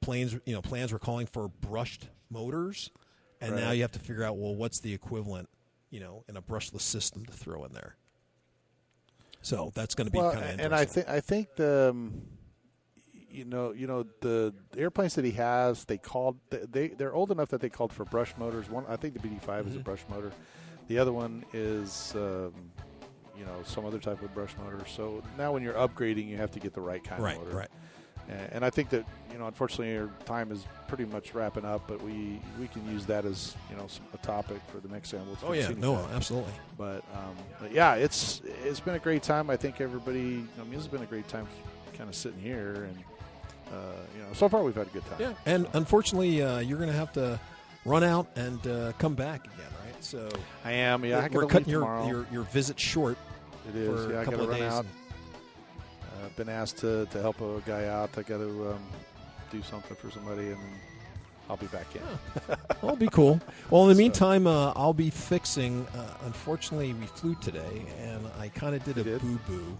planes plans were calling for brushed motors, and now you have to figure out what's the equivalent in a brushless system to throw in there. So that's going to be kind of interesting. And I think the the airplanes that he has, they're old enough that they called for brush motors. One, I think the BD5 is a brush motor. The other one is some other type of brush motor. So now when you're upgrading, you have to get the right kind of motor. Right. And I think that unfortunately our time is pretty much wrapping up, but we can use that as a topic for the next time. Absolutely. But yeah, it's been a great time. I think everybody. This has been a great time, kind of sitting here, and so far we've had a good time. Yeah, and unfortunately, you're going to have to run out and come back again, right? So I am. Yeah, I we're cutting your visit short. It is. For I got to run out. I've been asked to help a guy out. I got to do something for somebody, and I'll be back in. Well, it'll be cool. Well, in the meantime, I'll be fixing. Unfortunately, we flew today, and I kind of did a boo-boo.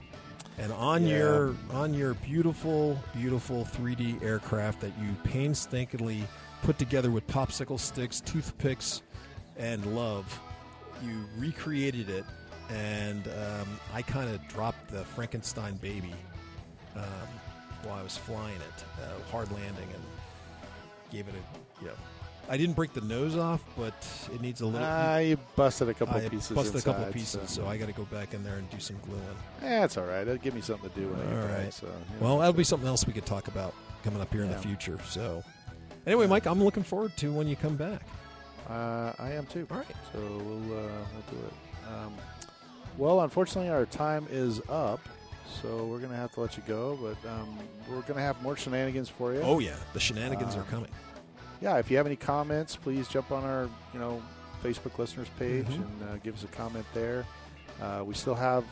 And on your beautiful 3D aircraft that you painstakingly put together with popsicle sticks, toothpicks, and love, you recreated it. And I kind of dropped the Frankenstein baby while I was flying it, hard landing, and gave it I didn't break the nose off, but it needs a little. You busted a couple of pieces. Busted a couple of pieces, so I got to go back in there and do some gluing. That's all right. That'll give me something to do. All right. So, well, that'll be something else we could talk about coming up here in the future. So, anyway, Mike, I'm looking forward to when you come back. I am too. All right. So we'll do it. Well, unfortunately, our time is up, so we're going to have to let you go. But we're going to have more shenanigans for you. Oh yeah, the shenanigans are coming. Yeah, if you have any comments, please jump on our Facebook listeners page and give us a comment there. We still have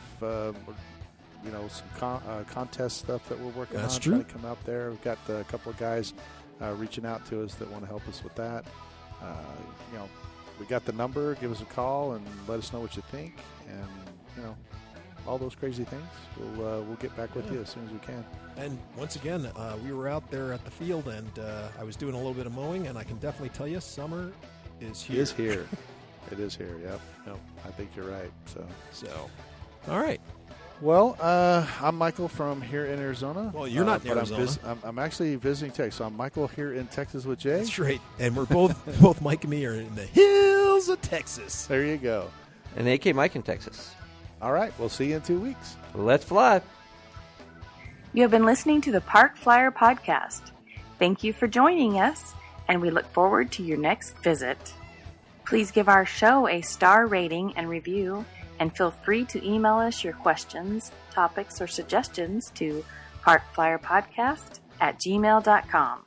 some contest stuff that we're working That's on. true. Trying to come out there. We've got a couple of guys reaching out to us that want to help us with that. We got the number. Give us a call and let us know what you think. And all those crazy things. We'll get back with you as soon as we can. And once again, we were out there at the field, and I was doing a little bit of mowing, and I can definitely tell you, summer is here. It is here. It is here. Yep. No, I think you're right. So, all right. Well, I'm Michael from here in Arizona. Well, you're not in but Arizona. I'm actually visiting Texas. So I'm Michael here in Texas with Jay. That's right. And we're both Mike and me are in the hills of Texas. There you go. And AK Mike in Texas. All right. We'll see you in 2 weeks. Let's fly. You have been listening to the Park Flyer Podcast. Thank you for joining us, and we look forward to your next visit. Please give our show a star rating and review, and feel free to email us your questions, topics, or suggestions to parkflyerpodcast@gmail.com.